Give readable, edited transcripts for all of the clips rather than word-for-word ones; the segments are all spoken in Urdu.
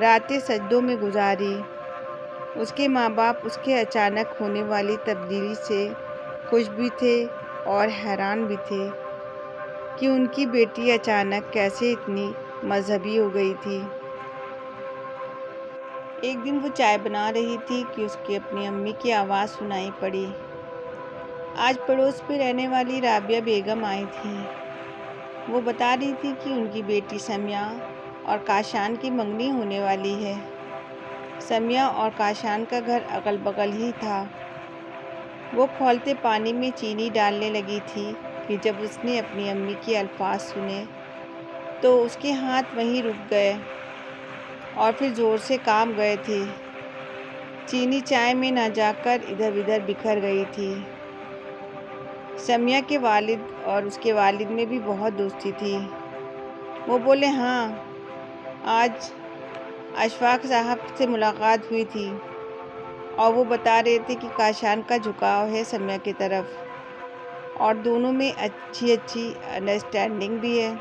راتیں سجدوں میں گزاری۔ اس کے ماں باپ اس کے اچانک ہونے والی تبدیلی سے خوش بھی تھے اور حیران بھی تھے کہ ان کی بیٹی اچانک کیسے اتنی مذہبی ہو گئی تھی۔ ایک دن وہ چائے بنا رہی تھی کہ اس کی اپنی امی کی آواز سنائی پڑی۔ آج پڑوس میں رہنے والی رابعہ بیگم آئی تھیں۔ وہ بتا رہی تھی کہ ان کی بیٹی سمیہ اور کاشان کی منگنی ہونے والی ہے۔ سمیہ اور کاشان کا گھر اگل بغل ہی تھا۔ وہ کھولتے پانی میں چینی ڈالنے لگی تھی کہ جب اس نے اپنی امی کے الفاظ سنے تو اس کے ہاتھ وہیں رک گئے اور پھر زور سے کانپ گئے تھے۔ چینی چائے میں نہ جا کر ادھر ادھر بکھر گئی تھی۔ سمیہ کے والد اور اس کے والد میں بھی بہت دوستی تھی۔ وہ بولے، ہاں، آج اشفاق صاحب سے ملاقات ہوئی تھی اور وہ بتا رہے تھے کہ کاشان کا جھکاؤ ہے سمیہ کی طرف اور دونوں میں اچھی انڈرسٹینڈنگ بھی ہے۔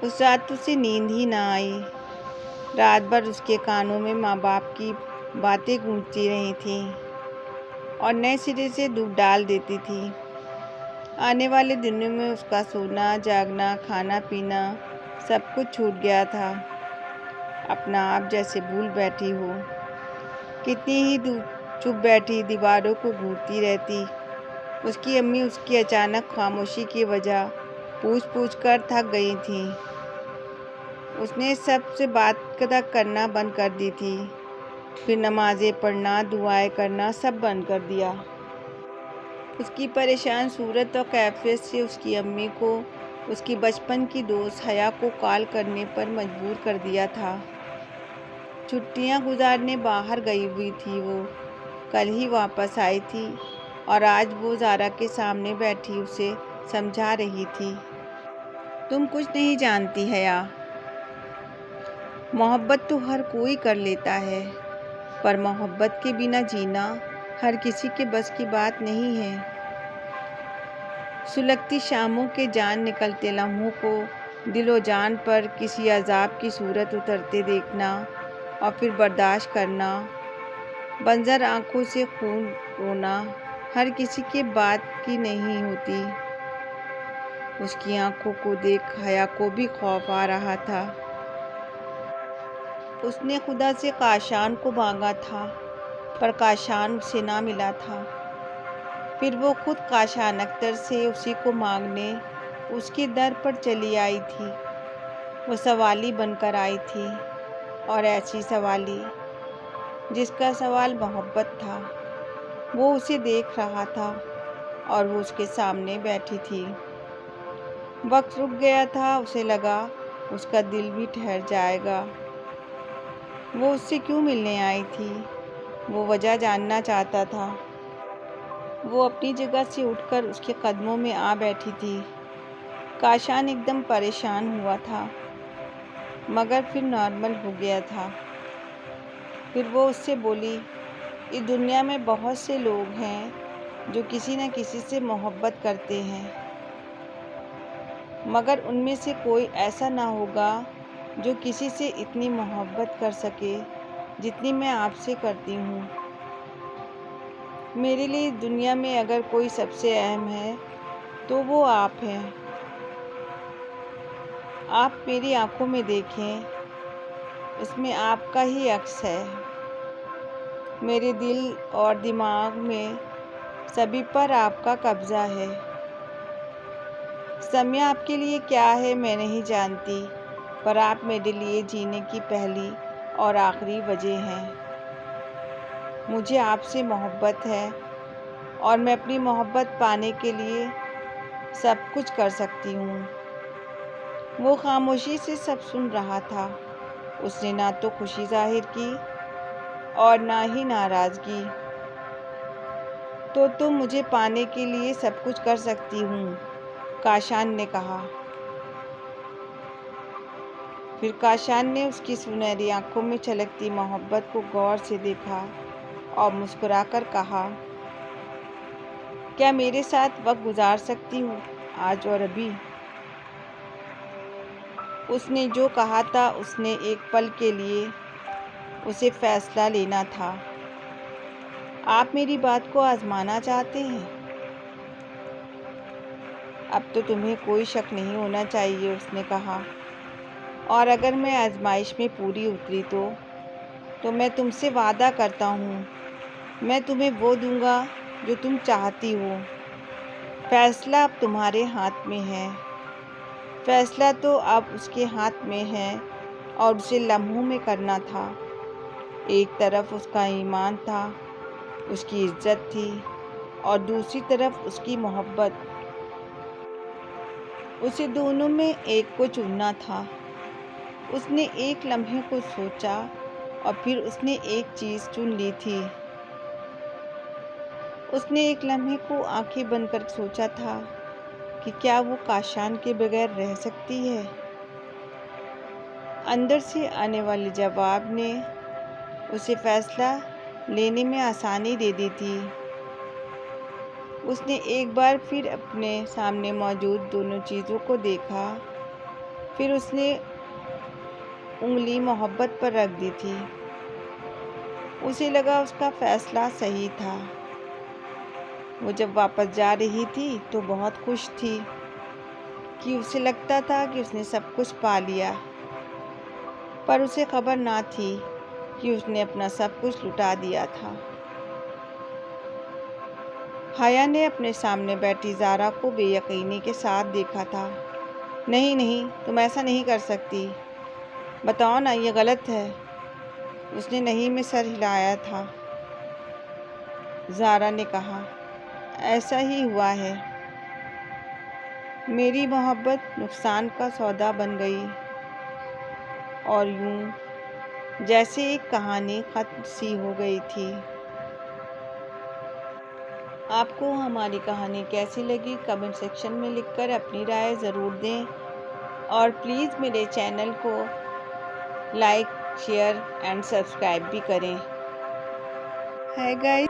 اس رات تو اسے نیند ہی نہ آئی۔ رات بھر اس کے کانوں میں ماں باپ کی باتیں گونجتی رہی تھیں اور نئے سرے سے دودھ ڈال دیتی تھی۔ آنے والے دنوں میں اس کا سونا، جاگنا، کھانا پینا سب کچھ چھوٹ گیا تھا۔ اپنا آپ جیسے بھول بیٹھی ہو۔ کتنی ہی چپ بیٹھی دیواروں کو گھورتی رہتی۔ اس کی امی اس کی اچانک خاموشی کی وجہ پوچھ کر تھک گئی تھیں۔ اس نے سب سے بات کرنا بند کر دی تھی۔ پھر نمازیں پڑھنا، دعائیں کرنا سب بند کر دیا۔ اس کی پریشان صورت اور کیفیت سے اس کی امی کو اس کی بچپن کی دوست حیا کو کال کرنے پر مجبور کر دیا تھا۔ چھٹیاں گزارنے باہر گئی ہوئی تھی وہ، کل ہی واپس آئی تھی اور آج وہ زارا کے سامنے بیٹھی اسے سمجھا رہی تھی۔ تم کچھ نہیں جانتی حیا، محبت تو ہر کوئی کر لیتا ہے، پر محبت کے بنا جینا ہر کسی کے بس کی بات نہیں ہے۔ سلگتی شاموں کے جان نکلتے لمحوں کو دل و جان پر کسی عذاب کی صورت اترتے دیکھنا اور پھر برداشت کرنا، بنظر آنکھوں سے خون رونا ہر کسی کے بات کی نہیں ہوتی۔ اس کی آنکھوں کو دیکھ حیا کو بھی خوف آ رہا تھا۔ اس نے خدا سے کاشان کو مانگا تھا، پر کاشان اسے نہ ملا تھا۔ پھر وہ خود کاشان اختر سے اسی کو مانگنے اس کے در پر چلی آئی تھی۔ وہ سوالی بن کر آئی تھی، اور ایسی سوالی جس کا سوال محبت تھا۔ وہ اسے دیکھ رہا تھا اور وہ اس کے سامنے بیٹھی تھی۔ وقت رک گیا تھا، اسے لگا اس کا دل بھی ٹھہر جائے گا۔ وہ اس سے کیوں ملنے آئی تھی؟ وہ وجہ جاننا چاہتا تھا۔ وہ اپنی جگہ سے اٹھ کر اس کے قدموں میں آ بیٹھی تھی۔ کاشان ایک دم پریشان ہوا تھا، مگر پھر نارمل ہو گیا تھا۔ پھر وہ اس سے بولی، اس دنیا میں بہت سے لوگ ہیں جو کسی نہ کسی سے محبت کرتے ہیں، مگر ان میں سے کوئی ایسا نہ ہوگا جو کسی سے اتنی محبت کر سکے جتنی میں آپ سے کرتی ہوں۔ میرے لیے دنیا میں اگر کوئی سب سے اہم ہے تو وہ آپ ہیں۔ آپ میری آنکھوں میں دیکھیں، اس میں آپ کا ہی عکس ہے۔ میرے دل اور دماغ میں سبھی پر آپ کا قبضہ ہے۔ سمیہ آپ کے لیے کیا ہے میں نہیں جانتی، پر آپ میرے لیے جینے کی پہلی اور آخری وجہ ہیں۔ مجھے آپ سے محبت ہے اور میں اپنی محبت پانے کے لیے سب کچھ کر سکتی ہوں۔ وہ خاموشی سے سب سن رہا تھا۔ اس نے نہ تو خوشی ظاہر کی اور نہ ہی ناراضگی۔ تو تم مجھے پانے کے لیے سب کچھ کر سکتی ہوں، کاشان نے کہا۔ پھر کاشان نے اس کی سنہری آنکھوں میں چھلکتی محبت کو غور سے دیکھا اور مسکرا کر کہا، کیا میرے ساتھ وقت گزار سکتی ہو آج اور ابھی؟ اس نے جو کہا تھا اس نے ایک پل کے لیے اسے فیصلہ لینا تھا۔ آپ میری بات کو آزمانا چاہتے ہیں؟ اب تو تمہیں کوئی شک نہیں ہونا چاہیے، اس نے کہا، اور اگر میں آزمائش میں پوری اتری تو میں تم سے وعدہ کرتا ہوں میں تمہیں وہ دوں گا جو تم چاہتی ہو۔ فیصلہ اب تمہارے ہاتھ میں ہے۔ فیصلہ تو اب اس کے ہاتھ میں ہے اور اسے لمحوں میں کرنا تھا۔ ایک طرف اس کا ایمان تھا، اس کی عزت تھی، اور دوسری طرف اس کی محبت۔ اسے دونوں میں ایک کو چننا تھا۔ اس نے ایک لمحے کو سوچا اور پھر اس نے ایک چیز چن لی تھی۔ اس نے ایک لمحے کو آنکھیں بند کر سوچا تھا کہ کیا وہ کاشان کے بغیر رہ سکتی ہے؟ اندر سے آنے والے جواب نے اسے فیصلہ لینے میں آسانی دے دی تھی۔ اس نے ایک بار پھر اپنے سامنے موجود دونوں چیزوں کو دیکھا، پھر اس نے انگلی محبت پر رکھ دی تھی۔ اسے لگا اس کا فیصلہ صحیح تھا۔ وہ جب واپس جا رہی تھی تو بہت خوش تھی کہ اسے لگتا تھا کہ اس نے سب کچھ پا لیا، پر اسے خبر نہ تھی کہ اس نے اپنا سب کچھ لٹا دیا تھا۔ حیا نے اپنے سامنے بیٹھی زارا کو بے یقینی کے ساتھ دیکھا تھا۔ نہیں نہیں، تم ایسا نہیں کر سکتی، بتاؤ نا، یہ غلط ہے۔ اس نے نہیں میں سر ہلایا تھا۔ زارا نے کہا، ایسا ہی ہوا ہے۔ میری محبت نقصان کا سودا بن گئی، اور یوں جیسے ایک کہانی ختم سی ہو گئی تھی۔ آپ کو ہماری کہانی کیسی لگی کمنٹ سیکشن میں لکھ کر اپنی رائے ضرور دیں، اور پلیز میرے چینل کو لائک، شیئر اینڈ سبسکرائب بھی کریں۔ High guys,